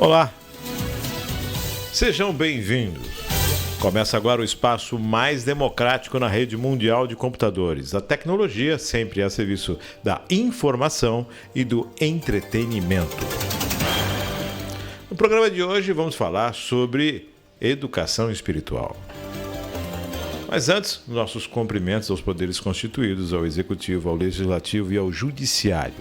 Olá, sejam bem-vindos. Começa agora o espaço mais democrático na rede mundial de computadores. A tecnologia sempre a serviço da informação e do entretenimento. No programa de hoje vamos falar sobre educação espiritual. Mas antes, nossos cumprimentos aos poderes constituídos, ao Executivo, ao Legislativo e ao Judiciário.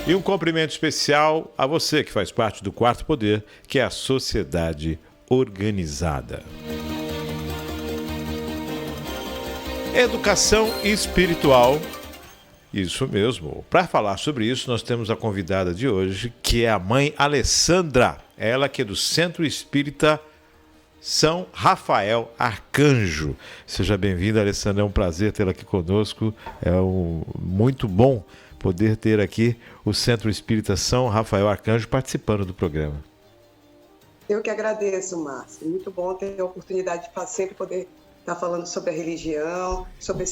E um cumprimento especial a você que faz parte do quarto poder, que é a sociedade organizada. Educação espiritual. Isso mesmo. Para falar sobre isso, nós temos a convidada de hoje, que é a mãe Alessandra. Ela que é do Centro Espírita São Rafael Arcanjo. Seja bem-vinda, Alessandra. É um prazer tê-la aqui conosco. Muito bom poder ter aqui o Centro Espírita São Rafael Arcanjo participando do programa. Eu que agradeço, Márcio. Muito bom ter a oportunidade de sempre poder estar falando sobre a religião, sobre a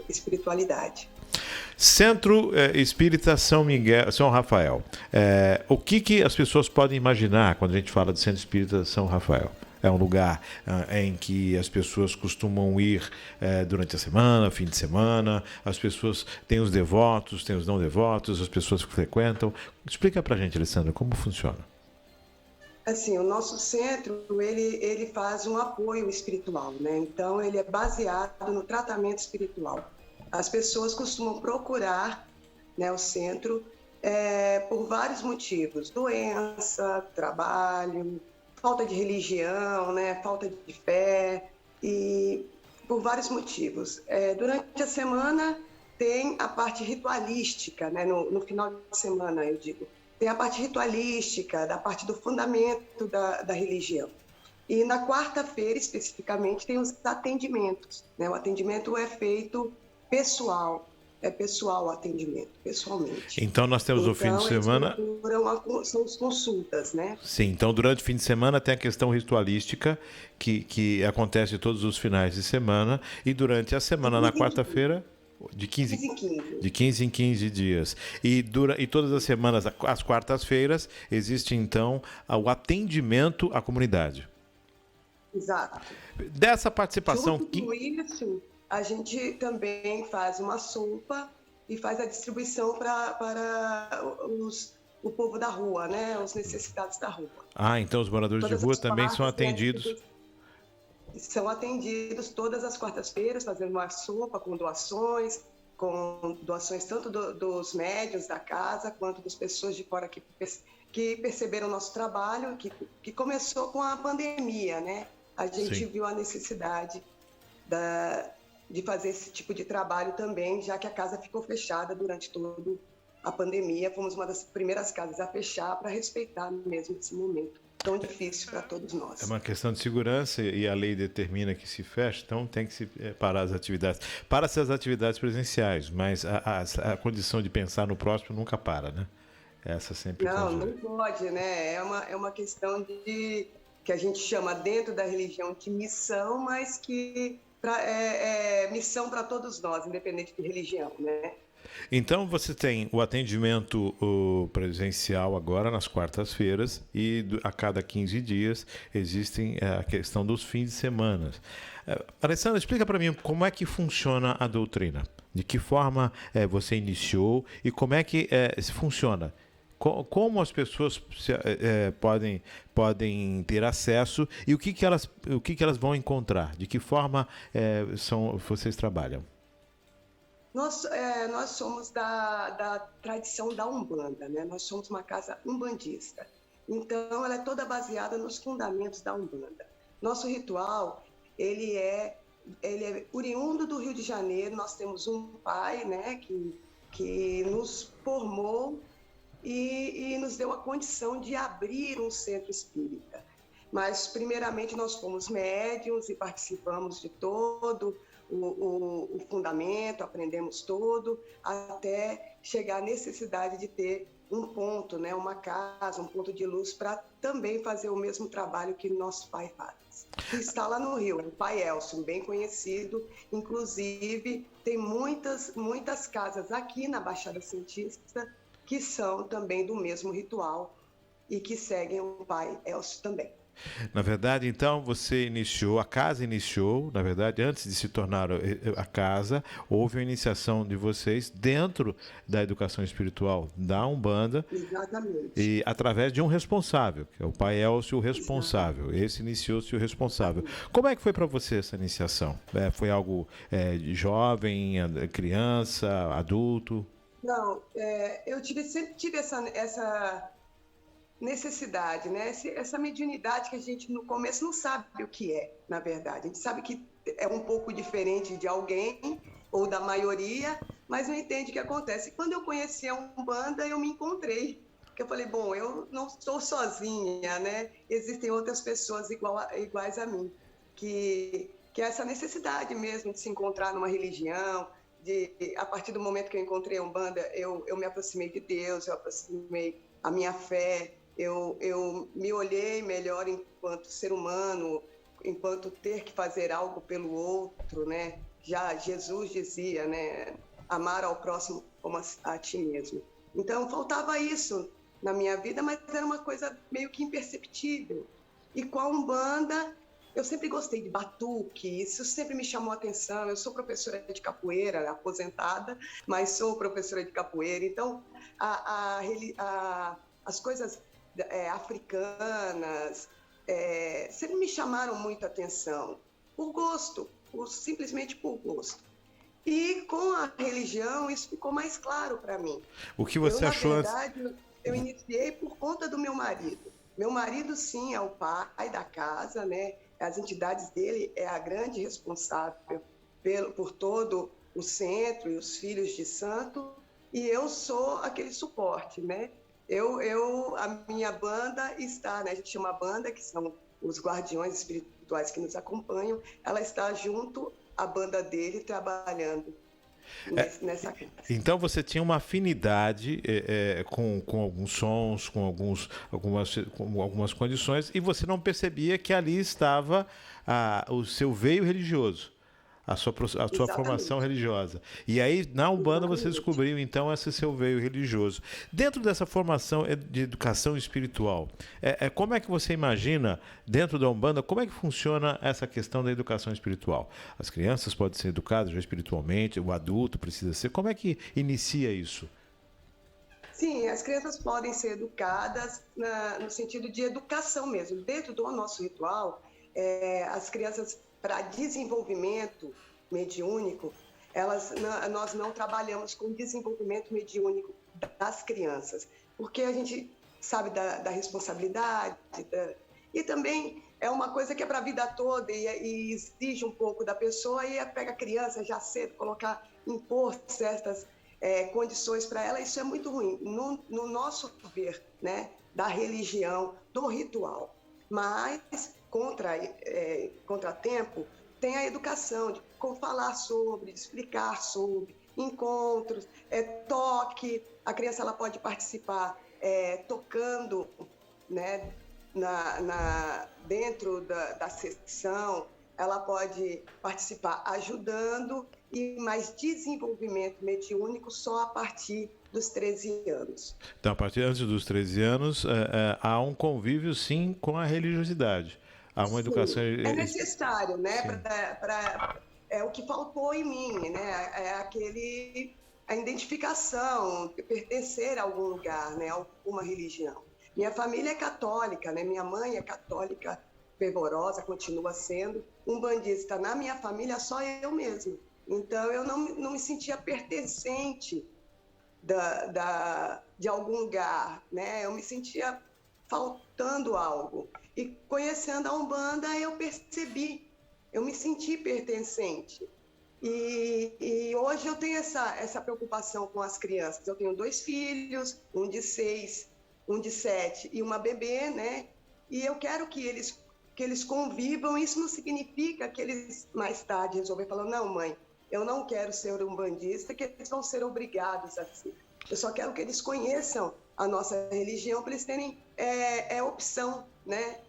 espiritualidade. Centro Espírita São Rafael. O que as pessoas podem imaginar quando a gente fala de Centro Espírita São Rafael? É um lugar em que as pessoas costumam ir durante a semana, fim de semana. As pessoas têm os devotos, têm os não devotos, as pessoas que frequentam. Explica pra gente, Alessandra, como funciona. Assim, o nosso centro, ele faz um apoio espiritual, né? Então, ele é baseado no tratamento espiritual. As pessoas costumam procurar, né, o centro por vários motivos. Doença, trabalho, falta de religião, né? Falta de fé, e por vários motivos. Durante a semana tem a parte ritualística, né? No final de semana, eu digo. Tem a parte ritualística, da parte do fundamento da religião. E na quarta-feira, especificamente, tem os atendimentos, né? O atendimento é feito pessoal. É pessoal o atendimento, pessoalmente. Então nós temos o fim de semana... São as consultas, né? Sim, então durante o fim de semana tem a questão ritualística, que acontece todos os finais de semana, e durante a semana, na quarta-feira, de 15 em 15 dias. E todas as semanas, às quartas-feiras, existe então o atendimento à comunidade. Exato. Dessa participação... Junto com isso, a gente também faz uma sopa e faz a distribuição para o povo da rua, né? Os necessitados da rua. Ah, então os moradores de rua também são atendidos? São atendidos todas as quartas-feiras, fazendo uma sopa com doações tanto dos médiuns da casa, quanto das pessoas de fora que perceberam o nosso trabalho, que começou com a pandemia, né? A gente viu a necessidade de fazer esse tipo de trabalho também, já que a casa ficou fechada durante toda a pandemia. Fomos uma das primeiras casas a fechar para respeitar mesmo esse momento tão difícil para todos nós. É uma questão de segurança e a lei determina que se feche, então tem que se parar as atividades. Para-se as atividades presenciais, mas a condição de pensar no próximo nunca para, né? Essa sempre... Não pode, né? É uma questão que a gente chama dentro da religião de missão, mas que é missão para todos nós, independente de religião, né? Então você tem o atendimento presencial agora nas quartas-feiras e a cada 15 dias existem a questão dos fins de semana. Alessandra, explica para mim como é que funciona a doutrina. De que forma você iniciou e como é que funciona? Como as pessoas podem ter acesso e o que elas vão encontrar? De que forma vocês trabalham? Nós somos da tradição da Umbanda, né? Nós somos uma casa umbandista. Então, ela é toda baseada nos fundamentos da Umbanda. Nosso ritual, ele é oriundo do Rio de Janeiro. Nós temos um pai, né, que nos formou e nos deu a condição de abrir um centro espírita. Mas, primeiramente, nós fomos médiuns e participamos de todo o fundamento, aprendemos todo, até chegar à necessidade de ter um ponto, né, uma casa, um ponto de luz para também fazer o mesmo trabalho que nosso pai faz. Que está lá no Rio, é o Pai Elcio, bem conhecido, inclusive tem muitas casas aqui na Baixada Santista que são também do mesmo ritual e que seguem o pai Elcio também. Na verdade, então, a casa iniciou, na verdade, antes de se tornar a casa, houve a iniciação de vocês dentro da educação espiritual da Umbanda. Exatamente. E através de um responsável, que é o pai Elcio, o responsável. Exatamente. Esse iniciou-se o responsável. Exatamente. Como é que foi para você essa iniciação? Foi algo de jovem, criança, adulto? Não, eu sempre tive essa necessidade, né? Essa mediunidade que a gente no começo não sabe o que é, na verdade. A gente sabe que é um pouco diferente de alguém ou da maioria, mas não entende o que acontece. E quando eu conheci a Umbanda, eu me encontrei. Porque eu falei, bom, eu não estou sozinha, né? Existem outras pessoas iguais a mim, que é essa necessidade mesmo de se encontrar numa religião, a partir do momento que eu encontrei a Umbanda, eu me aproximei de Deus, eu aproximei a minha fé, eu me olhei melhor enquanto ser humano, enquanto ter que fazer algo pelo outro, né? Já Jesus dizia, né? Amar ao próximo como a ti mesmo. Então, faltava isso na minha vida, mas era uma coisa meio que imperceptível. E com a Umbanda, eu sempre gostei de batuque, isso sempre me chamou a atenção. Eu sou professora de capoeira, aposentada, mas sou professora de capoeira. Então, as coisas africanas sempre me chamaram muito a atenção, por gosto, simplesmente por gosto. E com a religião, isso ficou mais claro para mim. O que você achou? Na verdade, eu iniciei por conta do meu marido. Meu marido, sim, é o pai da casa, né? As entidades dele é a grande responsável por todo o centro e os filhos de santo, e eu sou aquele suporte, né? A minha banda está, né? A gente chama banda, que são os guardiões espirituais que nos acompanham, ela está junto à banda dele trabalhando nessa casa. Então você tinha uma afinidade com alguns sons, com algumas condições, e você não percebia que ali estava o seu veio religioso, a sua formação religiosa. E aí, na Umbanda, você descobriu, então, esse seu veio religioso. Dentro dessa formação de educação espiritual, como é que você imagina, dentro da Umbanda, como é que funciona essa questão da educação espiritual? As crianças podem ser educadas já espiritualmente, o adulto precisa ser. Como é que inicia isso? Sim, as crianças podem ser educadas no sentido de educação mesmo. Dentro do nosso ritual, as crianças, para desenvolvimento mediúnico, nós não trabalhamos com desenvolvimento mediúnico das crianças, porque a gente sabe da responsabilidade, e também é uma coisa que é para a vida toda e exige um pouco da pessoa, e pega a criança já cedo, impor certas condições para ela, isso é muito ruim, no nosso ver, né, da religião, do ritual. Mas, contratempo, tem a educação, de como falar sobre, de explicar sobre, encontros, toque. A criança ela pode participar tocando, né, dentro da sessão, ela pode participar ajudando, e mais desenvolvimento mediúnico só a partir dos 13 anos. Então, a partir antes dos 13 anos, há um convívio, sim, com a religiosidade. Há uma educação... É necessário, né? É o que faltou em mim, né? A identificação, pertencer a algum lugar, né? A alguma religião. Minha família é católica, né? Minha mãe é católica fervorosa, continua sendo. Umbandista na minha família, só eu mesma. Então, eu não me sentia pertencente de algum lugar, né? Eu me sentia faltando algo. E conhecendo a Umbanda, eu percebi, eu me senti pertencente. E hoje eu tenho essa preocupação com as crianças. Eu tenho 2 filhos, um de 6, um de 7 e uma bebê, né? E eu quero que eles convivam. Isso não significa que eles mais tarde resolverem falar, não, mãe, eu não quero ser umbandista, que eles vão ser obrigados a ser. Eu só quero que eles conheçam a nossa religião para eles terem opção, né?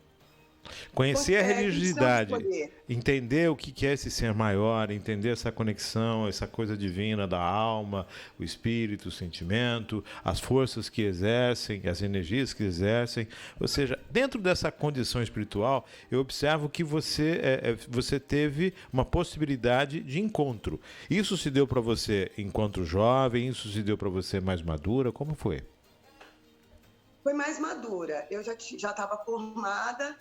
Conhecer a religiosidade, poder. entender o que é esse ser maior, entender essa conexão, essa coisa divina da alma, o espírito, o sentimento, as forças que exercem, as energias que exercem. Ou seja, dentro dessa condição espiritual, eu observo que você teve uma possibilidade de encontro. Isso se deu para você enquanto jovem? Isso se deu para você mais madura? Como foi? Foi mais madura. Eu já estava formada,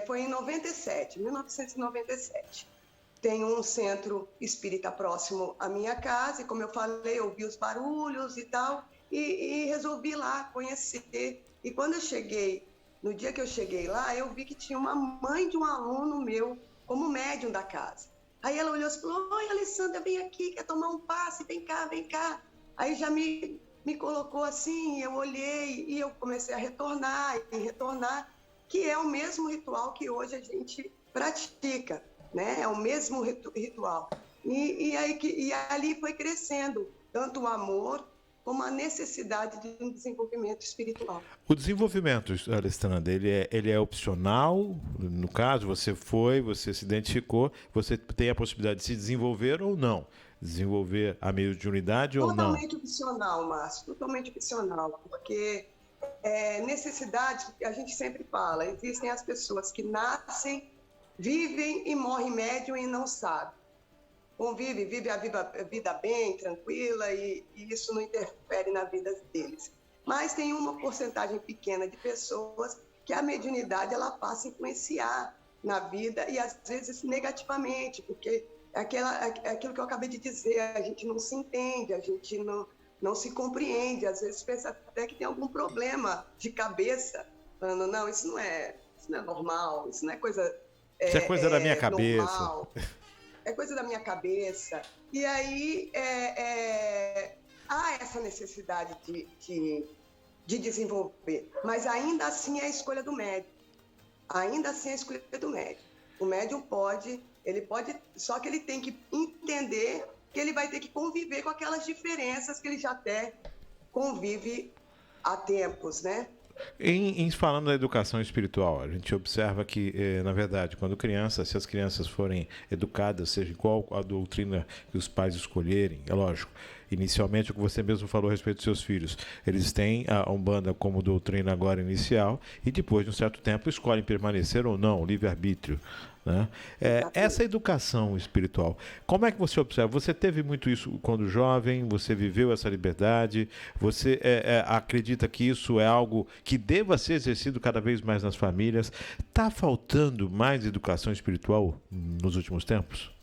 foi em 1997. Tem um centro espírita próximo à minha casa, e como eu falei, eu ouvi os barulhos e tal, e resolvi ir lá conhecer. E quando eu cheguei, no dia que eu cheguei lá, eu vi que tinha uma mãe de um aluno meu como médium da casa. Aí ela olhou e falou: oi, Alessandra, vem aqui, quer tomar um passe? Vem cá, vem cá. Aí já me colocou assim, eu olhei e eu comecei a retornar, que é o mesmo ritual que hoje a gente pratica, né? É o mesmo ritual. E ali foi crescendo tanto o amor como a necessidade de um desenvolvimento espiritual. O desenvolvimento, Alessandra, ele é opcional? No caso, você se identificou, você tem a possibilidade de se desenvolver ou não? Desenvolver a mediunidade ou não? Totalmente opcional, Márcio, totalmente opcional, porque necessidade, a gente sempre fala, existem as pessoas que nascem, vivem e morrem médium e não sabem. Vive a vida bem, tranquila, e isso não interfere na vida deles. Mas tem uma porcentagem pequena de pessoas que a mediunidade ela passa a influenciar na vida, e às vezes negativamente, porque aquilo que eu acabei de dizer, a gente não se entende, a gente não se compreende, às vezes pensa até que tem algum problema de cabeça, falando, não, isso não é normal, isso não é coisa... Isso é coisa da minha cabeça. Normal, é coisa da minha cabeça. E aí há essa necessidade de desenvolver, mas ainda assim é a escolha do médium. Ainda assim é a escolha do médium. O médium pode, só que ele tem que entender que ele vai ter que conviver com aquelas diferenças que ele já até convive há tempos, né? Falando da educação espiritual, a gente observa que, na verdade, se as crianças forem educadas, seja qual a doutrina que os pais escolherem, é lógico, inicialmente o que você mesmo falou a respeito dos seus filhos, eles têm a Umbanda como doutrina agora inicial e depois de um certo tempo escolhem permanecer ou não, livre-arbítrio, né? Essa educação espiritual, como é que você observa? Você teve muito isso quando jovem, você viveu essa liberdade, você acredita que isso é algo que deva ser exercido cada vez mais nas famílias? Está faltando mais educação espiritual nos últimos tempos?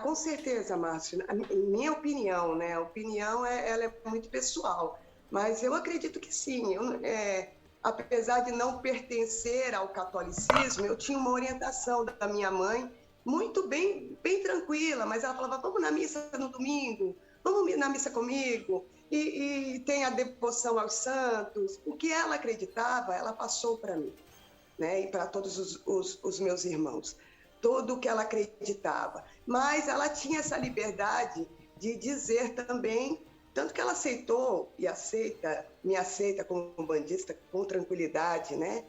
Com certeza, Márcio. Minha opinião, né? A opinião ela é muito pessoal, mas eu acredito que sim. Apesar de não pertencer ao catolicismo, eu tinha uma orientação da minha mãe muito bem tranquila, mas ela falava, vamos na missa no domingo, vamos na missa comigo, e tem a devoção aos santos. O que ela acreditava, ela passou para mim, né? E para todos os meus irmãos. Tudo o que ela acreditava. Mas ela tinha essa liberdade de dizer também, tanto que ela aceitou e me aceita como umbandista com tranquilidade, né?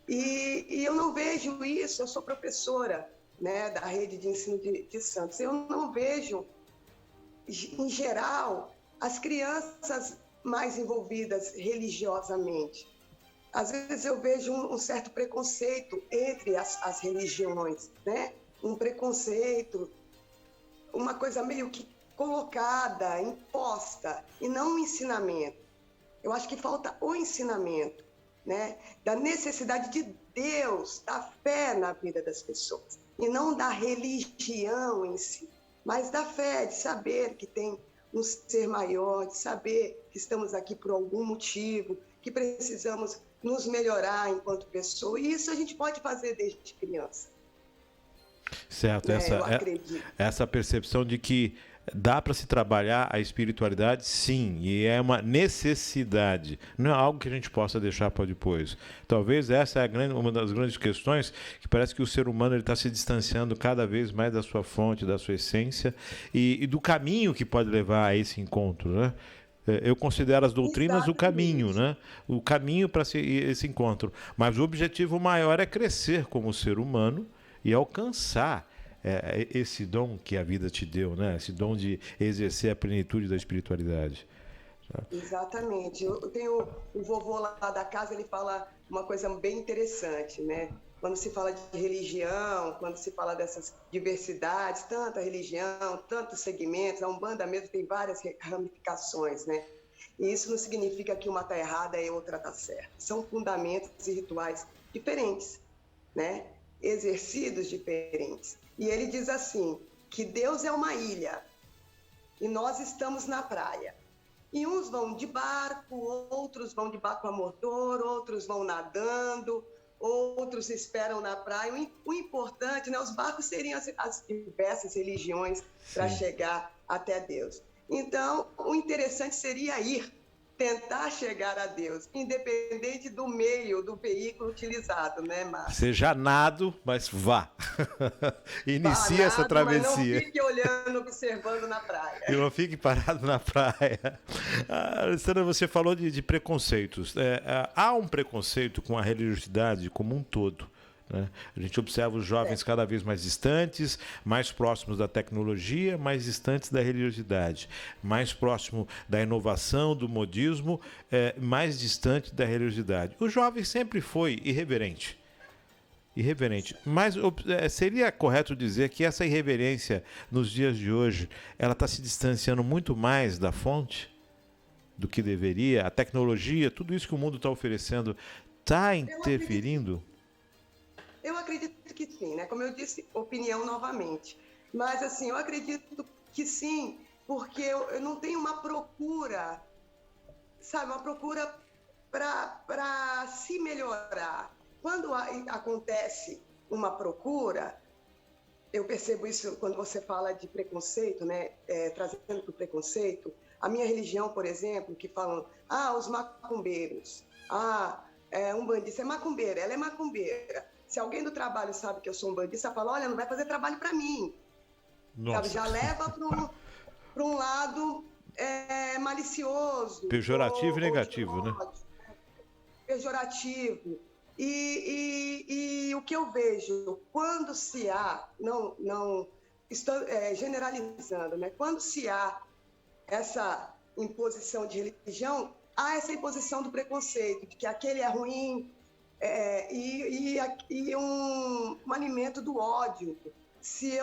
E eu não vejo isso, eu sou professora, né, da rede de ensino de Santos, eu não vejo, em geral, as crianças mais envolvidas religiosamente. Às vezes eu vejo um certo preconceito entre as religiões, né? Um preconceito, uma coisa meio que colocada, imposta, e não um ensinamento. Eu acho que falta o ensinamento, né? Da necessidade de Deus, da fé na vida das pessoas, e não da religião em si, mas da fé, de saber que tem um ser maior, de saber que estamos aqui por algum motivo, que precisamos nos melhorar enquanto pessoa, e isso a gente pode fazer desde criança. Certo, essa percepção de que dá para se trabalhar a espiritualidade, sim, e é uma necessidade, não é algo que a gente possa deixar para depois. Talvez essa é uma das grandes questões, que parece que o ser humano está se distanciando cada vez mais da sua fonte, da sua essência, e do caminho que pode levar a esse encontro, né? Eu considero as doutrinas o caminho, Exatamente. né? O caminho para esse encontro. Mas o objetivo maior é crescer como ser humano e alcançar esse dom que a vida te deu, né? Esse dom de exercer a plenitude da espiritualidade. Exatamente. Eu tenho o vovô lá da casa, ele fala uma coisa bem interessante, né? Quando se fala de religião, quando se fala dessas diversidades, tanta religião, tantos segmentos, a Umbanda mesmo tem várias ramificações, né? E isso não significa que uma está errada e a outra está certa. São fundamentos e rituais diferentes, né? Exercidos diferentes. E ele diz assim, que Deus é uma ilha e nós estamos na praia. E uns vão de barco, outros vão de barco a motor, outros vão nadando, outros esperam na praia. O importante, né, os barcos seriam as diversas religiões para chegar até Deus. Então, o interessante seria ir, tentar chegar a Deus, independente do meio, do veículo utilizado, né, Márcio? Seja nado, mas vá. Vá Inicie essa nado, mas não travessia. fique olhando, observando na E praia. não fique parado na praia. Alessandra, você falou de preconceitos. Há um preconceito com a religiosidade como um todo. Né? A gente observa os jovens cada vez mais distantes, mais próximos da tecnologia, mais distantes da religiosidade, mais próximo da inovação, do modismo, mais distante da religiosidade. O jovem sempre foi irreverente. Mas seria correto dizer que essa irreverência nos dias de hoje ela está se distanciando muito mais da fonte do que deveria. A tecnologia, tudo isso que o mundo está oferecendo, está interferindo? Eu acredito que sim, né? Como eu disse, opinião novamente. Mas, assim, eu acredito que sim, porque eu não tenho uma procura, sabe? Uma procura para se melhorar. Quando acontece uma procura, eu percebo isso quando você fala de preconceito, né? Trazendo para o preconceito. A minha religião, por exemplo, que falam, os macumbeiros, umbandista é macumbeira, ela é macumbeira. Se alguém do trabalho sabe que eu sou umbandista, fala, olha, não vai fazer trabalho para mim. Sabe? Já leva para um lado malicioso. Pejorativo e negativo, né? Pejorativo. E o que eu vejo, quando se há, não estou generalizando, né? Quando se há essa imposição de religião, há essa imposição do preconceito, de que aquele é ruim, e um alimento do ódio. Se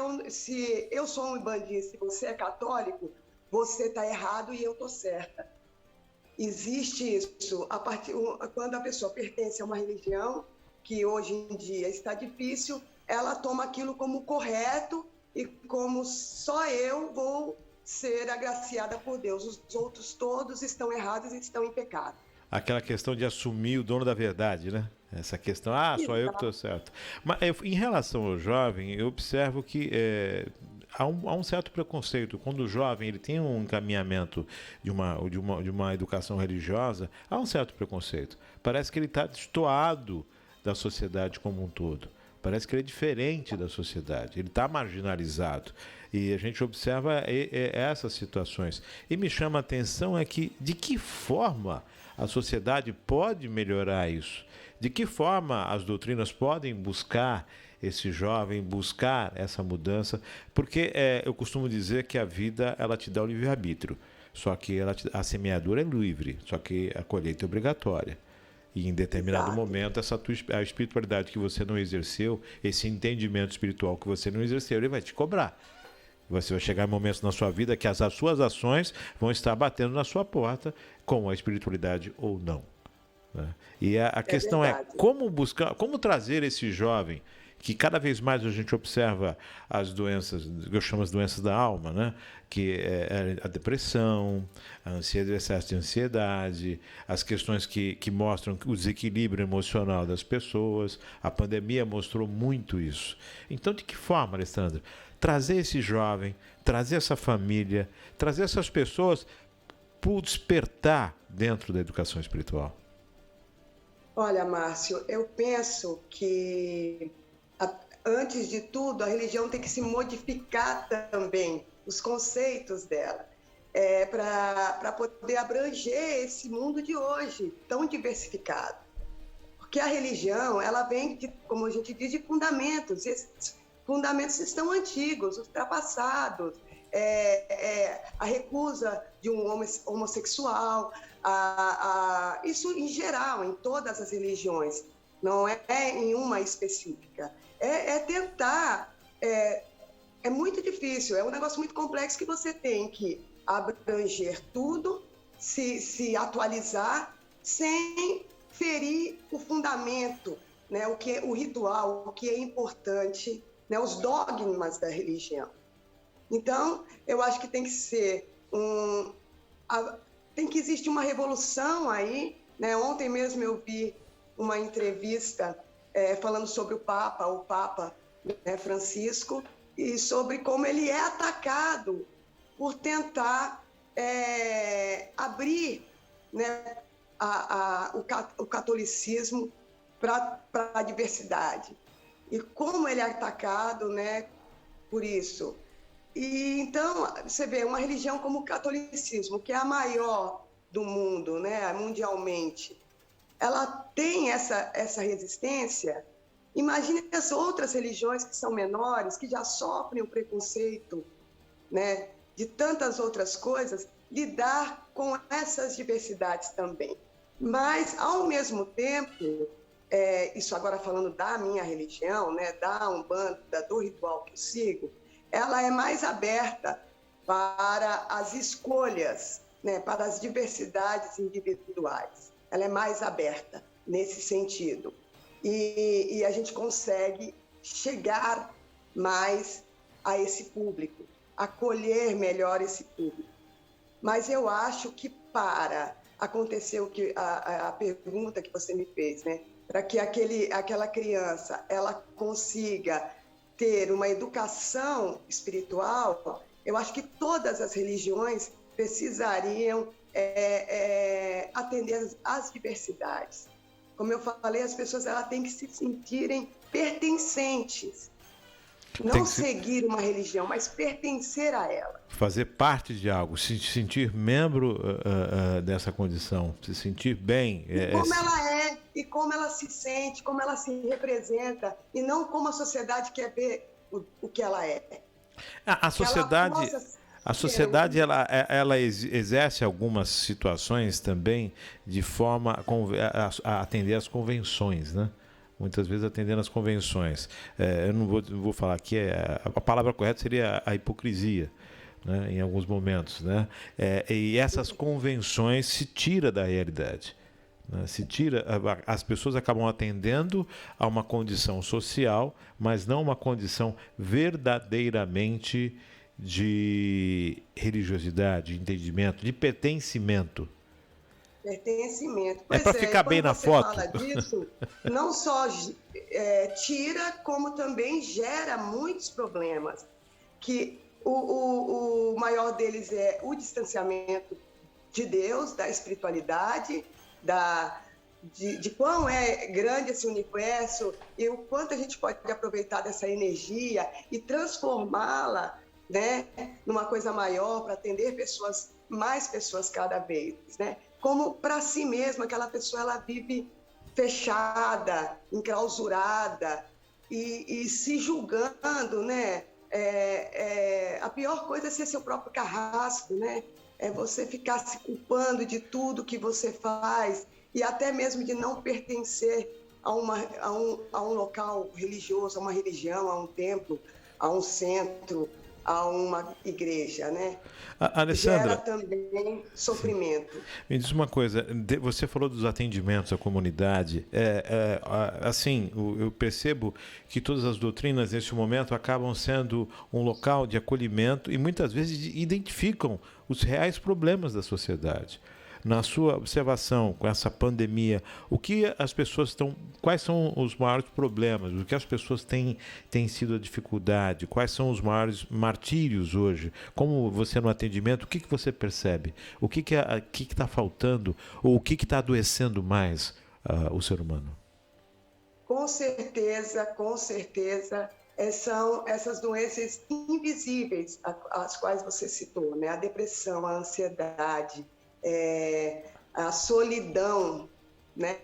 eu sou um umbandista e você é católico, você está errado e eu estou certa. Existe isso quando a pessoa pertence a uma religião, que hoje em dia está difícil, ela toma aquilo como correto e como só eu vou ser agraciada por Deus. Os outros todos estão errados e estão em pecado. Aquela questão de assumir o dono da verdade, né? Essa questão, só eu que estou certo. Mas em relação ao jovem, eu observo que há um certo preconceito. Quando o jovem ele tem um encaminhamento de uma educação religiosa, há um certo preconceito. Parece que ele está destoado da sociedade como um todo. Parece que ele é diferente da sociedade, ele está marginalizado. E a gente observa essas situações. E me chama a atenção de que forma a sociedade pode melhorar isso? De que forma as doutrinas podem buscar esse jovem, buscar essa mudança? Porque eu costumo dizer que a vida ela te dá o livre-arbítrio, só que a semeadura é livre, só que a colheita é obrigatória. E em determinado momento, a espiritualidade que você não exerceu, esse entendimento espiritual que você não exerceu, ele vai te cobrar. Você vai chegar em momentos na sua vida que as suas ações vão estar batendo na sua porta, com a espiritualidade ou não. Né? E a questão é como trazer esse jovem, que cada vez mais a gente observa as doenças, que eu chamo as doenças da alma, né? Que é a depressão, a ansiedade, o excesso de ansiedade, as questões que mostram o desequilíbrio emocional das pessoas. A pandemia mostrou muito isso. Então, de que forma, Alessandra? Trazer esse jovem, trazer essa família, trazer essas pessoas para o despertar dentro da educação espiritual. Olha, Márcio, eu penso que, antes de tudo, a religião tem que se modificar também, os conceitos dela. para poder abranger esse mundo de hoje, tão diversificado. Porque a religião, ela vem, como a gente diz, de fundamentos. Esses fundamentos estão antigos, ultrapassados. A recusa de um homossexual, isso em geral, em todas as religiões, não é em uma específica. Tentar, é muito difícil, é um negócio muito complexo que você tem que abranger tudo, se atualizar, sem ferir o fundamento, né, o ritual, o que é importante, né, os dogmas da religião. Então, eu acho que tem que ser tem que existir uma revolução aí, né? Ontem mesmo eu vi uma entrevista falando sobre o Papa, né, Francisco, e sobre como ele é atacado por tentar abrir, né, o catolicismo para a diversidade. E como ele é atacado, né, por isso. E então, você vê, uma religião como o catolicismo, que é a maior do mundo, né, mundialmente, ela tem essa resistência. Imagine as outras religiões que são menores, que já sofrem o preconceito, né, de tantas outras coisas, lidar com essas diversidades também. Mas, ao mesmo tempo, isso agora falando da minha religião, né, da Umbanda, do ritual que eu sigo, ela é mais aberta para as escolhas, né, para as diversidades individuais. Ela é mais aberta nesse sentido. E a gente consegue chegar mais a esse público, acolher melhor esse público. Mas eu acho que para acontecer a pergunta que você me fez, né, para que aquela criança ela consiga ter uma educação espiritual, eu acho que todas as religiões precisariam atender às diversidades. Como eu falei, as pessoas têm que se sentirem pertencentes. Não seguir uma religião, mas pertencer a ela. Fazer parte de algo, se sentir membro dessa condição, se sentir bem. Como ela é, e como ela se sente, como ela se representa, e não como a sociedade quer ver o que ela é. A sociedade ela exerce algumas situações também de forma a atender às convenções, né? Muitas vezes atendendo às convenções. Eu não vou falar aqui, a palavra correta seria a hipocrisia, né? Em alguns momentos, né? E essas convenções se tira da realidade. Né? As pessoas acabam atendendo a uma condição social, mas não uma condição verdadeiramente de religiosidade, de entendimento, de pertencimento. Pertencimento. É para ficar bem na foto. Quando você fala disso, não só tira, como também gera muitos problemas. Que o maior deles é o distanciamento de Deus, da espiritualidade, de quão é grande esse universo e o quanto a gente pode aproveitar dessa energia e transformá-la, né, numa coisa maior para atender mais pessoas cada vez, né? Como para si mesma, aquela pessoa ela vive fechada, enclausurada e se julgando, né? A pior coisa é ser seu próprio carrasco, né? É você ficar se culpando de tudo que você faz e até mesmo de não pertencer a um local religioso, a uma religião, a um templo, a um centro, a uma igreja, né? Alessandra, gera também sofrimento. Sim. Me diz uma coisa, você falou dos atendimentos à comunidade, assim, eu percebo que todas as doutrinas nesse momento acabam sendo um local de acolhimento e muitas vezes identificam os reais problemas da sociedade. Na sua observação com essa pandemia, quais são os maiores problemas? O que as pessoas têm sido a dificuldade? Quais são os maiores martírios hoje? Como você no atendimento, o que você percebe? O que está faltando? Ou o que está adoecendo mais o ser humano? Com certeza, são essas doenças invisíveis, as quais você citou, né? A depressão, a ansiedade, a solidão, né?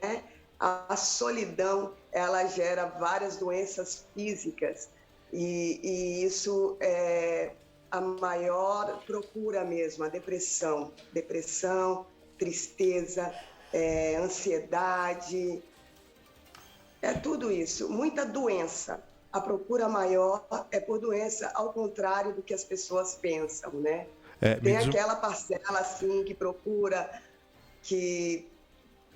A solidão, ela gera várias doenças físicas e isso é a maior procura mesmo, a depressão, tristeza, ansiedade, tudo isso, muita doença. A procura maior é por doença, ao contrário do que as pessoas pensam, né? Tem aquela parcela, assim, que procura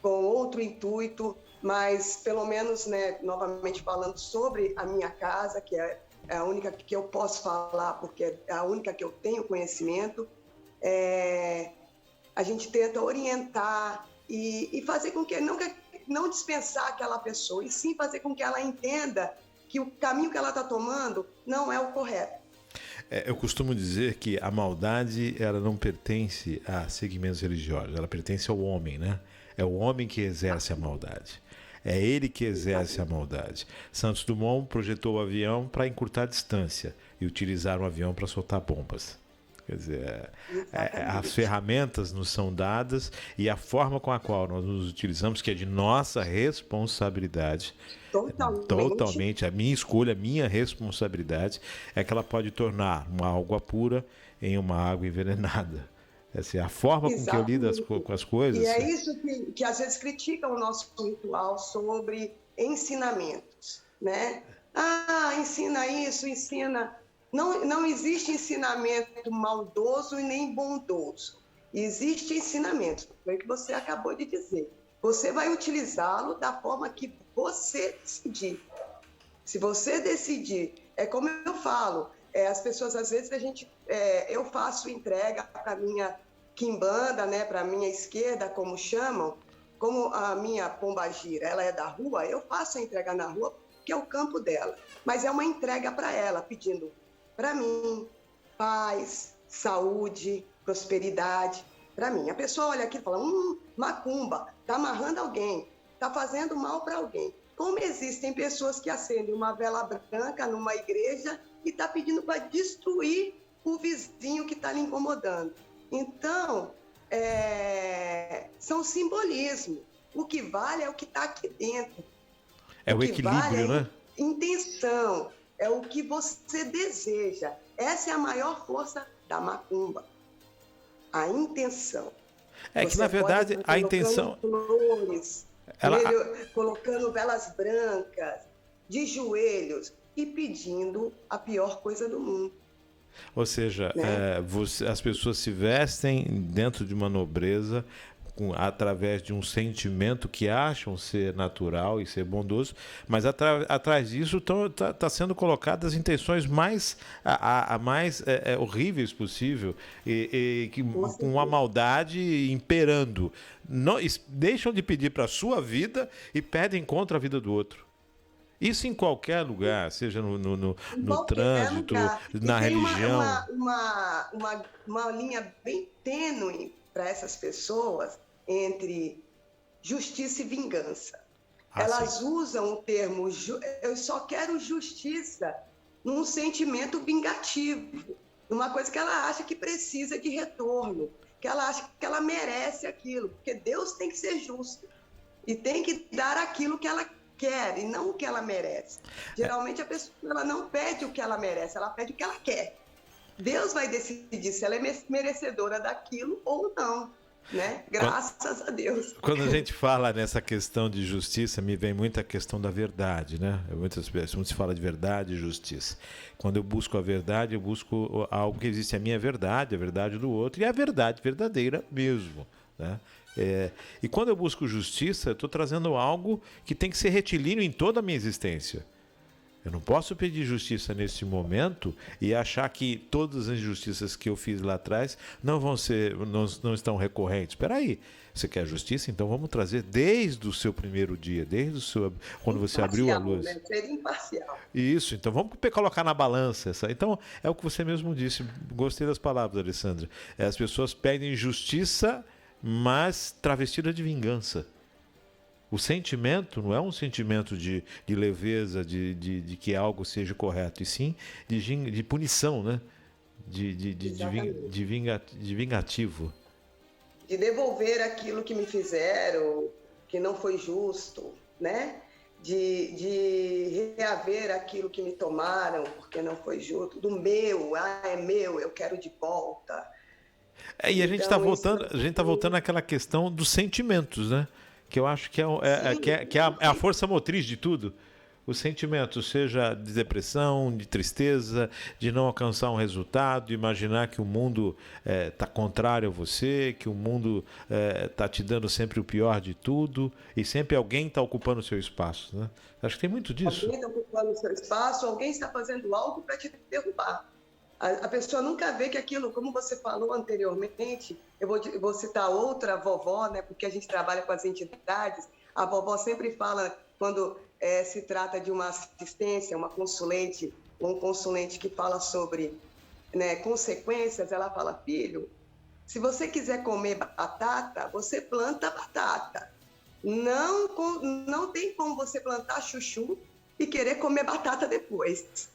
com outro intuito, mas pelo menos, né, novamente falando sobre a minha casa, que é a única que eu posso falar, porque é a única que eu tenho conhecimento, a gente tenta orientar e fazer com que não dispensar aquela pessoa, e sim fazer com que ela entenda que o caminho que ela está tomando não é o correto. Eu costumo dizer que a maldade, ela não pertence a segmentos religiosos, ela pertence ao homem, né? É o homem que exerce a maldade. É ele que exerce a maldade. Santos Dumont projetou o avião para encurtar a distância e utilizar o avião para soltar bombas. Quer dizer, as ferramentas nos são dadas e a forma com a qual nós nos utilizamos, que é de nossa responsabilidade, totalmente a minha escolha, a minha responsabilidade, é que ela pode tornar uma água pura em uma água envenenada. Essa é a forma com que eu lido com as coisas. E é isso que às vezes criticam o nosso ritual sobre ensinamentos, né? Ensina isso, ensina... Não existe ensinamento maldoso e nem bondoso. Existe ensinamento, foi o que você acabou de dizer. Você vai utilizá-lo da forma que você decidir. Se você decidir, é como eu falo, as pessoas, às vezes, eu faço entrega para a minha quimbanda, né, para a minha esquerda, como chamam, como a minha pombagira, ela é da rua, eu faço a entrega na rua, que é o campo dela. Mas é uma entrega para ela, pedindo para mim paz, saúde, prosperidade. Para mim, a pessoa olha aqui e fala, macumba, está amarrando alguém, está fazendo mal para alguém. Como existem pessoas que acendem uma vela branca numa igreja e está pedindo para destruir o vizinho que está lhe incomodando. Então, são simbolismos. O que vale é o que está aqui dentro. É o equilíbrio, né? Intenção, é o que você deseja. Essa é a maior força da macumba. A intenção. Que, na verdade, a intenção... Flores, colocando velas brancas, de joelhos e pedindo a pior coisa do mundo. Ou seja, né? As pessoas se vestem dentro de uma nobreza através de um sentimento que acham ser natural e ser bondoso, mas atrás disso está sendo colocadas intenções mais horríveis possível e com a maldade imperando. Não, deixam de pedir para a sua vida e pedem contra a vida do outro. Isso em qualquer lugar, seja no trânsito, na religião. Uma linha bem tênue para essas pessoas entre justiça e vingança. Elas usam o termo, eu só quero justiça, num sentimento vingativo, numa coisa que ela acha que precisa de retorno, que ela acha que ela merece aquilo, porque Deus tem que ser justo e tem que dar aquilo que ela quer e não o que ela merece. Geralmente a pessoa ela não pede o que ela merece, ela pede o que ela quer. Deus vai decidir se ela é merecedora daquilo ou não, né? Graças a Deus. Quando a gente fala nessa questão de justiça, me vem muita questão da verdade, né? Muitas vezes se fala de verdade e justiça. Quando eu busco a verdade, eu busco algo que existe a minha verdade, a verdade do outro e a verdade verdadeira mesmo, né? E quando eu busco justiça, eu estou trazendo algo que tem que ser retilíneo em toda a minha existência. Eu não posso pedir justiça nesse momento e achar que todas as injustiças que eu fiz lá atrás não estão recorrentes. Espera aí, você quer justiça? Então vamos trazer desde o seu primeiro dia, quando você abriu a luz. Né? Ser imparcial. Isso, então vamos colocar na balança. Então é o que você mesmo disse. Gostei das palavras, Alessandra. As pessoas pedem justiça, mas travestida de vingança. O sentimento não é um sentimento de leveza, de que algo seja correto, e sim de punição, né? De vingativo. De devolver aquilo que me fizeram, que não foi justo, né? De reaver aquilo que me tomaram, porque não foi justo. Do meu, é meu, eu quero de volta. E a gente está voltando, àquela questão dos sentimentos, né? Que eu acho que é a força motriz de tudo. Os sentimentos, seja de depressão, de tristeza, de não alcançar um resultado, imaginar que o mundo está contrário a você, que o mundo está te dando sempre o pior de tudo, e sempre alguém está ocupando o seu espaço, né? Acho que tem muito disso. Alguém está ocupando o seu espaço, alguém está fazendo algo para te derrubar. A pessoa nunca vê que aquilo, como você falou anteriormente, eu vou citar outra vovó, né, porque a gente trabalha com as entidades, a vovó sempre fala, quando se trata de uma assistência, uma consulente, um consulente que fala sobre, né, consequências, ela fala, filho, se você quiser comer batata, você planta batata. Não tem como você plantar chuchu e querer comer batata depois.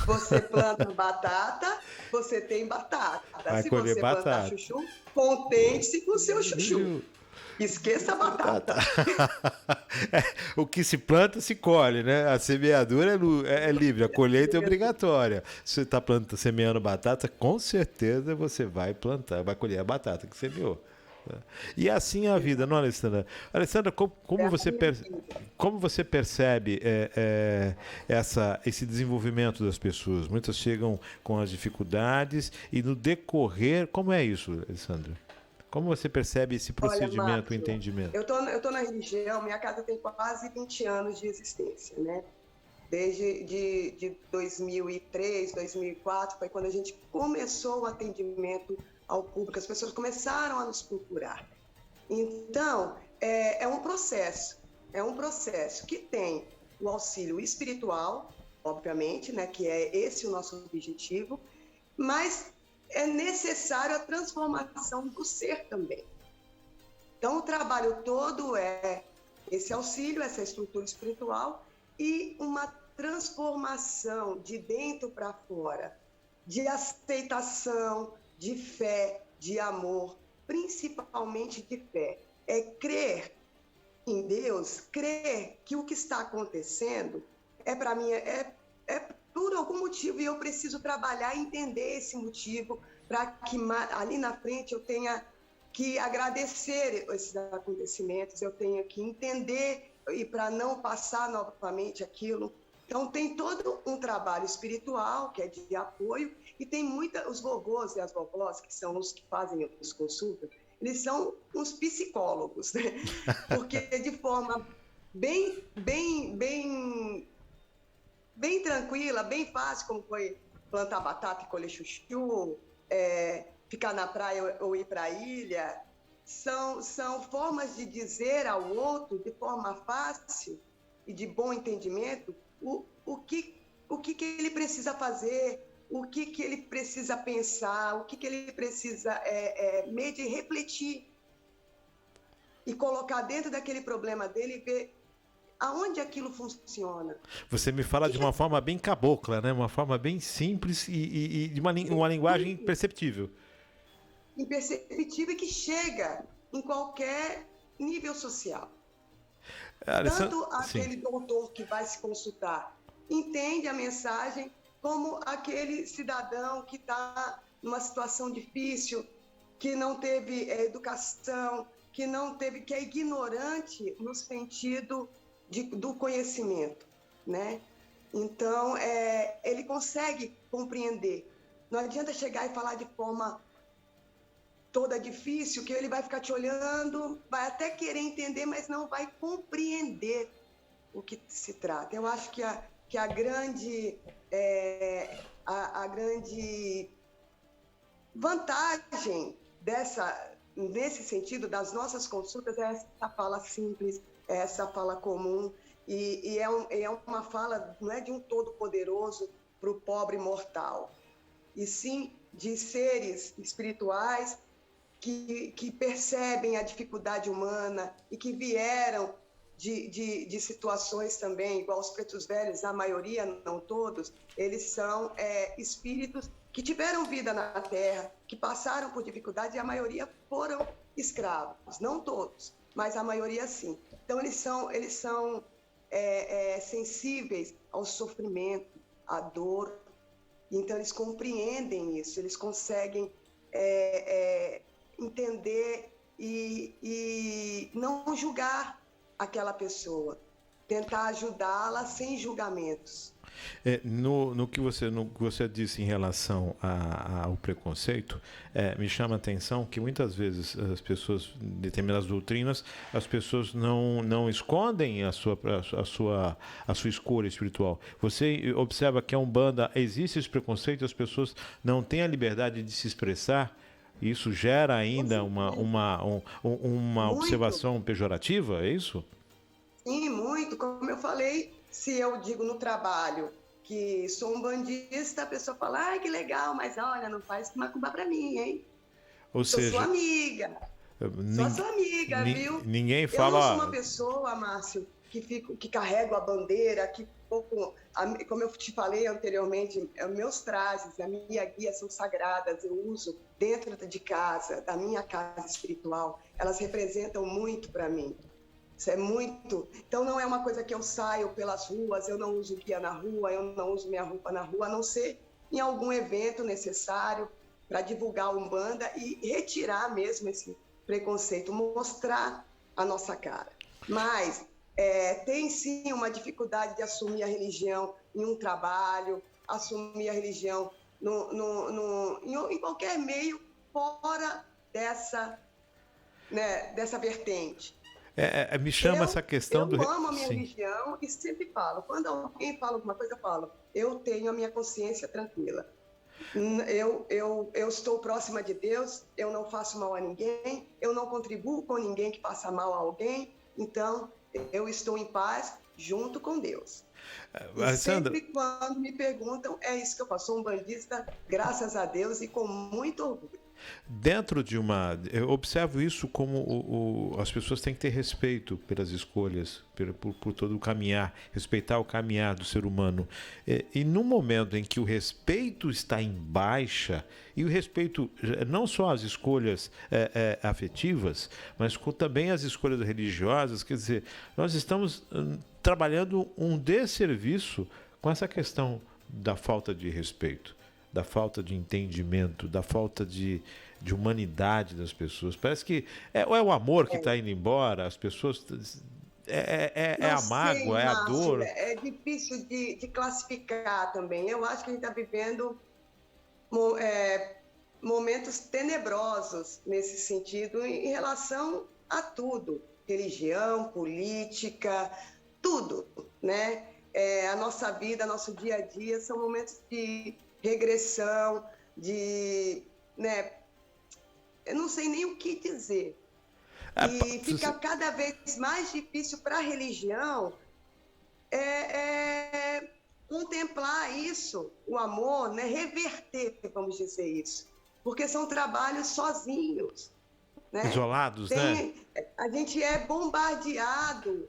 Você planta batata, você tem batata. Vai Se colher você batata. Plantar chuchu, contente-se com o seu chuchu. Esqueça a batata. O que se planta, se colhe, né? A semeadura é livre, a colheita é obrigatória. Se você está semeando batata, com certeza você vai plantar, vai colher a batata que semeou. E assim é a vida, não, Alessandra? Alessandra, como você percebe esse desenvolvimento das pessoas? Muitas chegam com as dificuldades e no decorrer, como é isso, Alessandra? Como você percebe esse procedimento, Olha, Márcio, o entendimento? Eu tô na região, minha casa tem quase 20 anos de existência, né? Desde de 2003, 2004, foi quando a gente começou o atendimento ao público, as pessoas começaram a nos procurar. Então, é um processo que tem o auxílio espiritual, obviamente, né, que é esse o nosso objetivo, mas é necessário a transformação do ser também. Então, o trabalho todo é esse auxílio, essa estrutura espiritual e uma transformação de dentro para fora, de aceitação, de fé, de amor, principalmente de fé. É crer em Deus, crer que o que está acontecendo para mim, por algum motivo, e eu preciso trabalhar e entender esse motivo para que ali na frente eu tenha que agradecer esses acontecimentos, eu tenha que entender e para não passar novamente aquilo. Então, tem todo um trabalho espiritual, que é de apoio, e tem os vovôs e as vovós, que são os que fazem as consultas, eles são uns psicólogos, né? Porque de forma bem tranquila, bem fácil, como foi plantar batata e colher chuchu, ficar na praia ou ir para a ilha, são formas de dizer ao outro, de forma fácil e de bom entendimento, o que ele precisa fazer, o que ele precisa pensar, o que ele precisa medir, refletir e colocar dentro daquele problema dele e ver aonde aquilo funciona. Você me fala de uma forma bem cabocla, né? Uma forma bem simples e de uma linguagem imperceptível. Imperceptível e que chega em qualquer nível social. Alessandra, Tanto aquele doutor que vai se consultar entende a mensagem, como aquele cidadão que está numa situação difícil, que não teve educação, que é ignorante no sentido do conhecimento, né? Então, ele consegue compreender. Não adianta chegar e falar de forma toda difícil, que ele vai ficar te olhando, vai até querer entender, mas não vai compreender o que se trata. Eu acho que a grande vantagem nesse sentido das nossas consultas é essa fala simples, é essa fala comum, e é uma fala, não é de um todo-poderoso para o pobre mortal, e sim de seres espirituais que percebem a dificuldade humana e que vieram de situações também, igual os pretos velhos, a maioria, não todos, eles são espíritos que tiveram vida na Terra, que passaram por dificuldade, e a maioria foram escravos, não todos, mas a maioria sim. Então, eles são sensíveis ao sofrimento, à dor, então eles compreendem isso, eles conseguem entender e não julgar aquela pessoa, tentar ajudá-la sem julgamentos. No que você disse em relação ao preconceito, me chama a atenção que muitas vezes as pessoas, determinadas doutrinas, as pessoas não escondem a sua escolha espiritual. Você observa que a Umbanda existe esse preconceito, as pessoas não têm a liberdade de se expressar. Isso gera ainda uma observação pejorativa, é isso? Sim, muito. Como eu falei, se eu digo no trabalho que sou umbandista, a pessoa fala, ai, que legal, mas olha, não faz macumba pra mim, hein? Ou seja, sou sua amiga. Sou sua amiga, viu? Ninguém fala... Eu não sou uma pessoa, Márcio, que carrego a bandeira, que como eu te falei anteriormente, meus trajes, a minha guia são sagradas, eu uso dentro de casa, da minha casa espiritual, elas representam muito para mim. Isso é muito... Então, não é uma coisa que eu saio pelas ruas, eu não uso guia na rua, eu não uso minha roupa na rua, a não ser em algum evento necessário para divulgar a Umbanda e retirar mesmo esse preconceito, mostrar a nossa cara. Mas tem sim uma dificuldade de assumir a religião em um trabalho, assumir a religião em qualquer meio fora dessa vertente. Me chama essa questão eu amo a minha religião e sempre falo, quando alguém fala alguma coisa, eu falo, eu tenho a minha consciência tranquila. Eu estou próxima de Deus, eu não faço mal a ninguém, eu não contribuo com ninguém que faça mal a alguém, então eu estou em paz junto com Deus. E sempre quando me perguntam, é isso que eu faço, sou umbandista, graças a Deus e com muito orgulho. Dentro de eu observo isso como as pessoas têm que ter respeito pelas escolhas, por todo o caminhar, respeitar o caminhar do ser humano. E no momento em que o respeito está em baixa, e o respeito não só às escolhas afetivas, mas também às escolhas religiosas, quer dizer, nós estamos trabalhando um desserviço com essa questão da falta de respeito, da falta de entendimento, da falta de humanidade das pessoas. Parece que é o amor que está indo embora, as pessoas... a mágoa, é a dor. É difícil de classificar também. Eu acho que a gente está vivendo momentos tenebrosos nesse sentido em relação a tudo. Religião, política, tudo, né? A nossa vida, nosso dia a dia são momentos de regressão, eu não sei nem o que dizer. E fica cada vez mais difícil para a religião contemplar isso, o amor, né? Reverter, vamos dizer isso. Porque são trabalhos sozinhos. Né? Isolados, né? A gente é bombardeado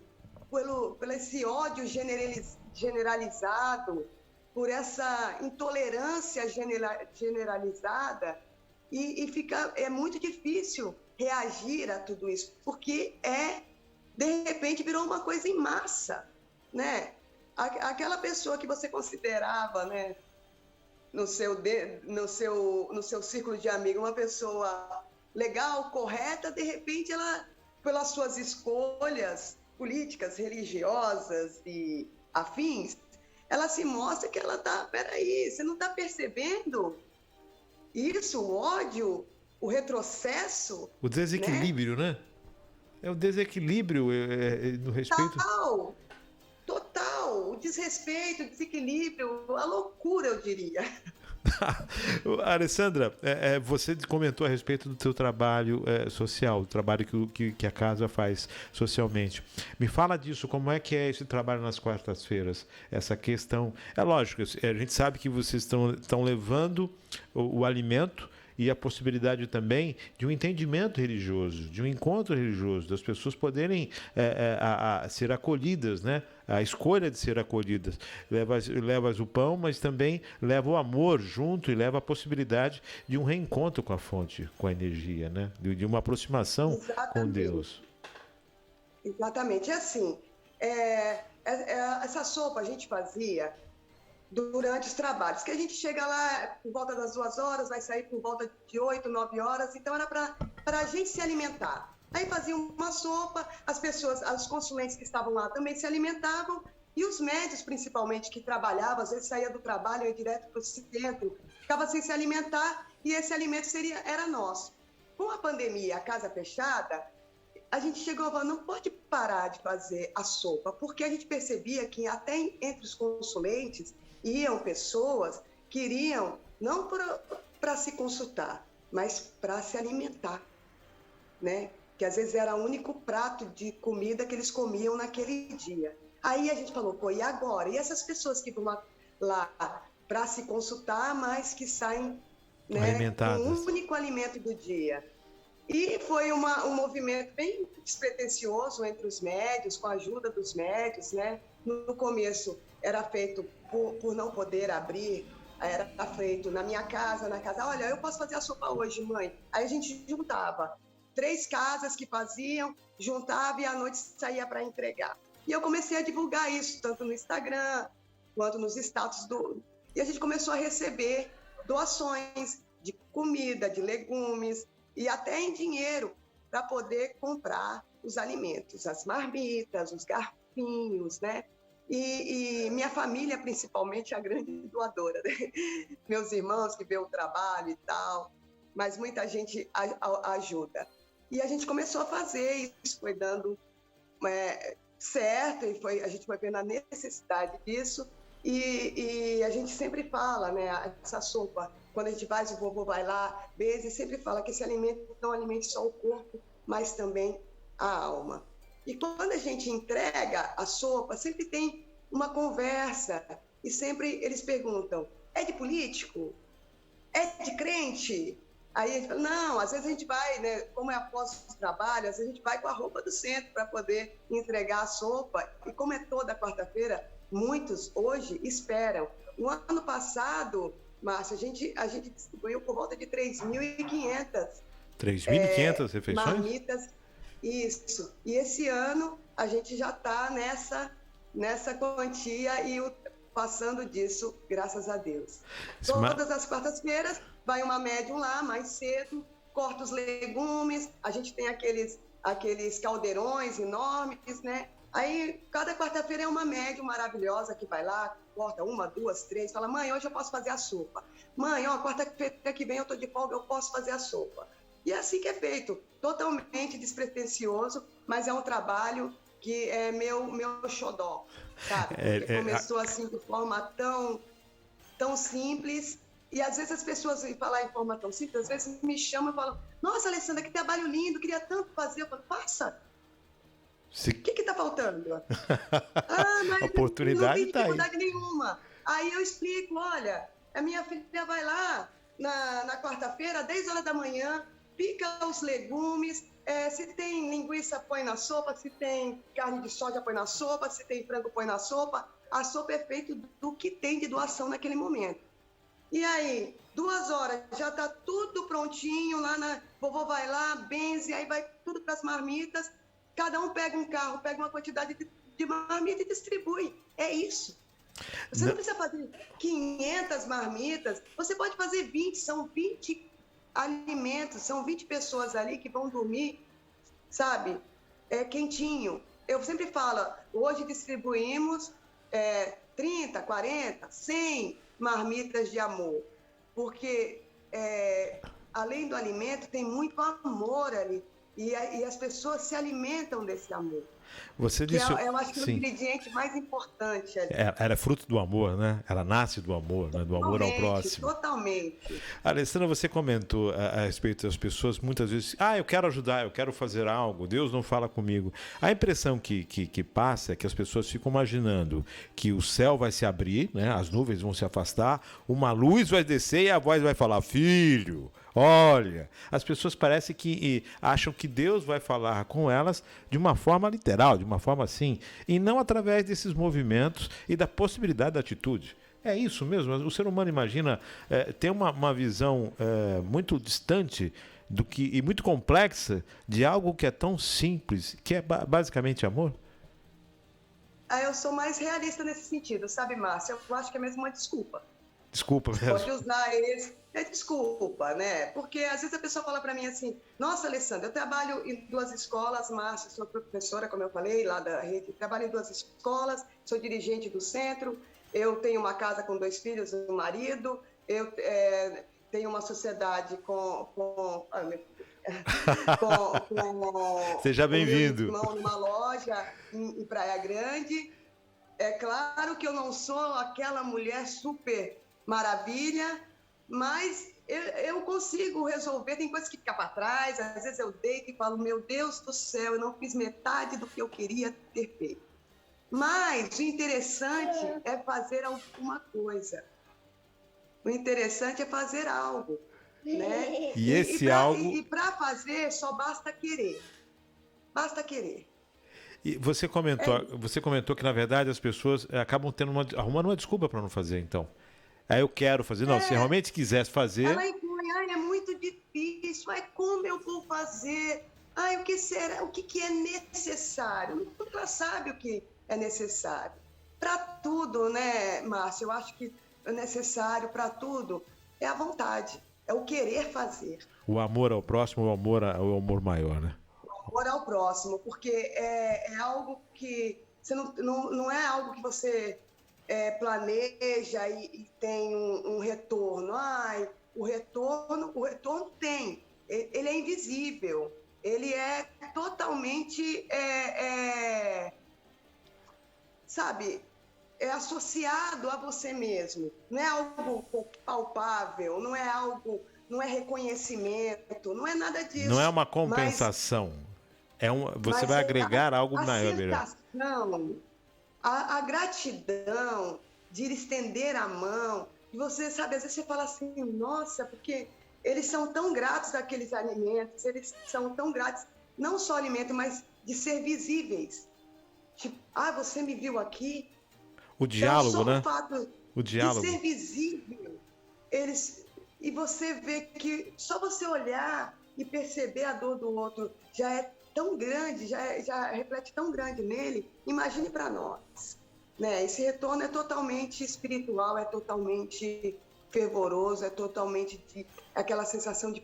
por esse ódio generalizado, por essa intolerância generalizada, e é muito difícil reagir a tudo isso, porque de repente virou uma coisa em massa, né? Aquela pessoa que você considerava, né, no seu círculo de amigos, uma pessoa legal, correta, de repente ela, pelas suas escolhas políticas, religiosas e afins, ela se mostra que ela peraí, você não está percebendo isso, o ódio, o retrocesso? O desequilíbrio, né? É o desequilíbrio no respeito... Total, o desrespeito, o desequilíbrio, a loucura, eu diria. Alessandra, você comentou a respeito do seu trabalho social, o trabalho que a casa faz socialmente. Me fala disso, como é que é esse trabalho nas quartas-feiras? Essa questão... É lógico, a gente sabe que vocês estão levando o alimento e a possibilidade também de um entendimento religioso, de um encontro religioso, das pessoas poderem ser acolhidas, né? A escolha de ser acolhidas. Levas o pão, mas também leva o amor junto e leva a possibilidade de um reencontro com a fonte, com a energia, né? De uma aproximação Exatamente. com Deus. Exatamente. É assim, essa sopa a gente fazia durante os trabalhos, que a gente chega lá por volta das 2 horas, vai sair por volta de 8, 9 horas, então era para a gente se alimentar. Aí fazia uma sopa, as pessoas, os consulentes que estavam lá também se alimentavam, e os médicos, principalmente, que trabalhavam, às vezes saía do trabalho e ia direto para o centro, ficava sem se alimentar, e esse alimento era nosso. Com a pandemia, a casa fechada, a gente chegou a falar, não pode parar de fazer a sopa, porque a gente percebia que até entre os consulentes iam pessoas que iriam não para se consultar, mas para se alimentar, né? Que às vezes era o único prato de comida que eles comiam naquele dia. Aí a gente falou, pô, e agora? E essas pessoas que vão lá para se consultar, mas que saem, né, com um único alimento do dia? E foi um movimento bem despretensioso entre os médios, com a ajuda dos médios, né? No começo era feito por não poder abrir, era feito na minha casa, na casa. Olha, eu posso fazer a sopa hoje, mãe. Aí a gente juntava 3 casas que faziam, juntava e à noite saía para entregar. E eu comecei a divulgar isso, tanto no Instagram, quanto nos status E a gente começou a receber doações de comida, de legumes, e até em dinheiro, para poder comprar os alimentos, as marmitas, os garfinhos, né? E minha família, principalmente, é a grande doadora, né? Meus irmãos que vê o trabalho e tal, mas muita gente ajuda. E a gente começou a fazer isso, foi dando certo, e a gente foi vendo a necessidade disso, e a gente sempre fala, né, essa sopa, quando a gente faz, o vovô vai lá, Beze sempre fala que esse alimento não alimente só o corpo, mas também a alma. E quando a gente entrega a sopa, sempre tem uma conversa, e sempre eles perguntam, é de político? É de crente? Aí a gente fala, não, às vezes a gente vai, né, como é após o trabalho, às vezes a gente vai com a roupa do centro para poder entregar a sopa, e como é toda quarta-feira, muitos hoje esperam. No ano passado, Márcia, a gente distribuiu por volta de 3.500 refeições? Marmitas, isso. E esse ano a gente já está nessa quantia e passando disso, graças a Deus. Todas as quartas-feiras vai uma médium lá, mais cedo, corta os legumes, a gente tem aqueles caldeirões enormes, né? Aí, cada quarta-feira é uma médium maravilhosa que vai lá, corta 1, 2, 3, fala, mãe, hoje eu posso fazer a sopa. Mãe, ó, quarta-feira que vem eu tô de folga, eu posso fazer a sopa. E é assim que é feito, totalmente despretensioso, mas é um trabalho que é meu xodó, sabe? Porque começou assim de forma tão simples, e às vezes as pessoas vêm falar em forma tão simples, às vezes me chamam e falam, nossa, Alessandra, que trabalho lindo, queria tanto fazer. Eu falo, faça. O que está faltando? Mas oportunidade não tem dificuldade nenhuma. Aí eu explico, olha, a minha filha vai lá na quarta-feira, às 10 horas da manhã, pica os legumes, se tem linguiça, põe na sopa, se tem carne de soja, põe na sopa, se tem frango, põe na sopa. A sopa é feita do que tem de doação naquele momento. E aí, 2 horas, já está tudo prontinho, vovô vai lá, benze, aí vai tudo para as marmitas, cada um pega um carro, pega uma quantidade de marmita e distribui. É isso. Você não precisa fazer 500 marmitas, você pode fazer 20, são 20 alimentos, são 20 pessoas ali que vão dormir, sabe, quentinho. Eu sempre falo, hoje distribuímos 30, 40, 100 marmitas de amor, porque além do alimento tem muito amor ali, e as pessoas se alimentam desse amor. Você disse, eu acho que é o ingrediente mais importante ali. Era fruto do amor, né? Ela nasce do amor, né? Do amor ao próximo. Totalmente. Alessandra, você comentou a respeito das pessoas, muitas vezes, eu quero ajudar, eu quero fazer algo, Deus não fala comigo. A impressão que passa é que as pessoas ficam imaginando que o céu vai se abrir, né? As nuvens vão se afastar, uma luz vai descer e a voz vai falar, filho, Olha, as pessoas parecem que acham que Deus vai falar com elas de uma forma literal, de uma forma assim, e não através desses movimentos e da possibilidade da atitude. É isso mesmo, o ser humano imagina, tem uma visão muito distante do que, e muito complexa de algo que é tão simples, que é basicamente amor. Eu sou mais realista nesse sentido, sabe, Márcia? Eu acho que é mesmo uma desculpa. Desculpa mesmo. Pode usar esse. É desculpa, né? Porque às vezes a pessoa fala para mim assim: nossa, Alessandra, eu trabalho em 2 escolas, Márcia, sou professora, como eu falei, lá da rede, trabalho em 2 escolas, sou dirigente do centro, eu tenho uma casa com 2 filhos, um marido, eu tenho uma sociedade com Seja o meu bem-vindo. irmão numa loja em Praia Grande. É claro que eu não sou aquela mulher super maravilha, mas eu consigo resolver. Tem coisas que ficam para trás, às vezes eu deito e falo, meu Deus do céu, eu não fiz metade do que eu queria ter feito. Mas o interessante é fazer alguma coisa. O interessante é fazer algo, né? E esse algo... E para fazer, só basta querer. Basta querer. E você comentou que, na verdade, as pessoas acabam arrumando uma desculpa para não fazer, então. Aí eu quero fazer. Não, se realmente quisesse fazer... Ela impõe, é muito difícil, como eu vou fazer? O que será? O que é necessário? Nunca sabe o que é necessário. Para tudo, né, Márcia? Eu acho que o necessário para tudo é a vontade, é o querer fazer. O amor ao próximo, o amor maior, né? O amor ao próximo, porque é algo que você não é algo que você planeja e tem um retorno. O retorno tem. Ele é invisível. Ele é totalmente, sabe, associado a você mesmo. Não é algo palpável, não é reconhecimento, não é nada disso. Não é uma compensação. Você vai agregar algo maior. A sensação, a gratidão de estender a mão, e você sabe, às vezes você fala assim, nossa, porque eles são tão gratos àqueles alimentos, eles são tão gratos, não só alimento, mas de ser visíveis. Tipo, você me viu aqui. O diálogo, né? O fato o diálogo. de ser visível, e você vê que só você olhar e perceber a dor do outro já é tão grande, já reflete tão grande nele, imagine para nós. Né? Esse retorno é totalmente espiritual, é totalmente fervoroso, é totalmente aquela sensação de,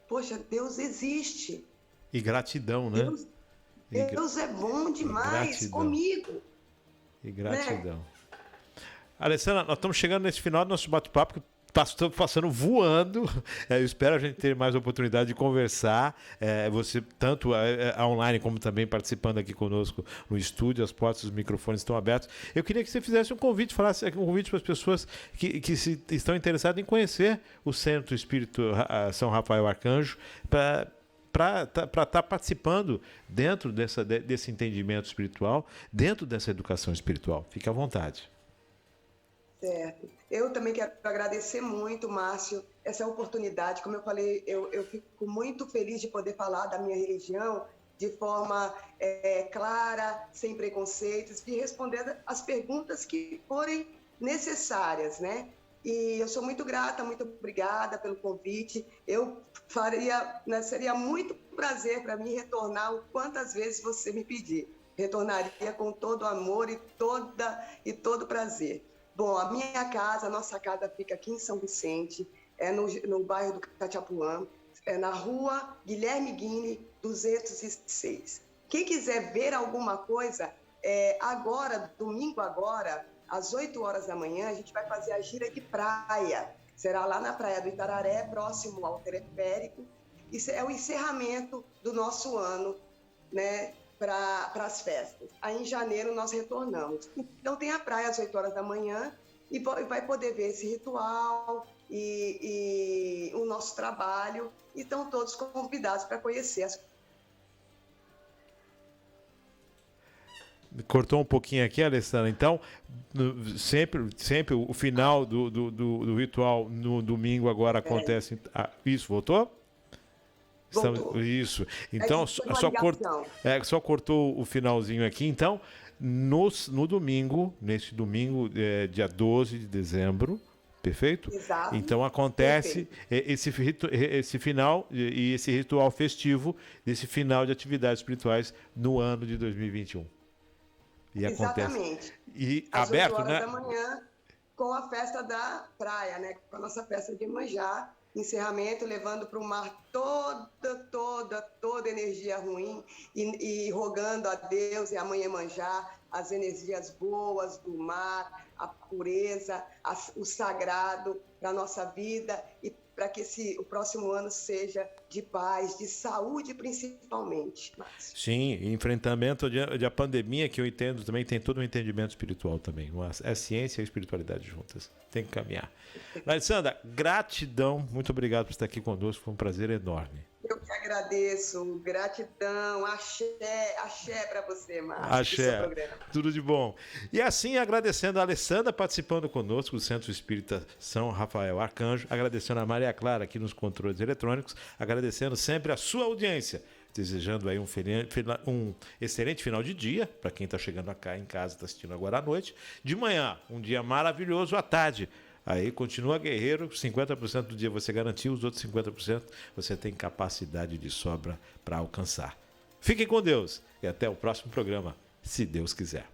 poxa, Deus existe. E gratidão, né? Deus é bom demais comigo. E gratidão. Né? Alessandra, nós estamos chegando nesse final do nosso bate-papo, que está passando voando. Eu espero a gente ter mais oportunidade de conversar. Você, tanto online como também participando aqui conosco no estúdio, as portas, os microfones estão abertos. Eu queria que você fizesse um convite, falasse um convite para as pessoas que estão interessadas em conhecer o Centro Espírito São Rafael Arcanjo, para estar participando dentro desse entendimento espiritual, dentro dessa educação espiritual. Fique à vontade. Certo. Eu também quero agradecer muito, Márcio, essa oportunidade. Como eu falei, eu fico muito feliz de poder falar da minha religião de forma clara, sem preconceitos, e responder as perguntas que forem necessárias, né? E eu sou muito grata, muito obrigada pelo convite. Eu seria muito prazer para mim retornar o quantas vezes você me pedir. Retornaria com todo amor e todo prazer. Bom, a nossa casa fica aqui em São Vicente, no bairro do Cachapuã, na rua Guilherme Guine, 206. Quem quiser ver alguma coisa, domingo agora, às 8 horas da manhã, a gente vai fazer a gira de praia. Será lá na Praia do Itararé, próximo ao teleférico. Isso é o encerramento do nosso ano, né? Para as festas. Aí em janeiro nós retornamos. Então tem a praia às 8 horas da manhã e vai poder ver esse ritual e o nosso trabalho. E estão todos convidados para conhecer Cortou um pouquinho aqui, Alessandra. Então, sempre o final do ritual no domingo agora acontece. Isso, voltou? Isso. Então, só cortou o finalzinho aqui. Então, no domingo, nesse domingo, dia 12 de dezembro, perfeito? Exato. Então acontece esse final e esse ritual festivo desse final de atividades espirituais no ano de 2021. E Exatamente. Acontece. E às aberto, 8 horas né? da manhã, com a festa da praia, né? Com a nossa festa de Iemanjá, encerramento, levando para o mar toda energia ruim e rogando a Deus e a Mãe Iemanjá as energias boas do mar, a pureza, o sagrado para a nossa vida e para que o próximo ano seja de paz, de saúde principalmente. Márcio. Sim, enfrentamento da pandemia, que eu entendo também, tem todo um entendimento espiritual também. É ciência e espiritualidade juntas. Tem que caminhar. Alessandra, gratidão, muito obrigado por estar aqui conosco, foi um prazer enorme. Eu que agradeço, gratidão, axé para você, Márcio. Axé, tudo de bom. E assim, agradecendo a Alessandra participando conosco do Centro Espírita São Rafael Arcanjo, agradecendo a Maria Clara aqui nos controles eletrônicos, agradecendo sempre a sua audiência, desejando aí um excelente final de dia, para quem está chegando cá em casa, está assistindo agora à noite, de manhã, um dia maravilhoso à tarde. Aí continua guerreiro, 50% do dia você garantiu, os outros 50% você tem capacidade de sobra para alcançar. Fiquem com Deus e até o próximo programa, se Deus quiser.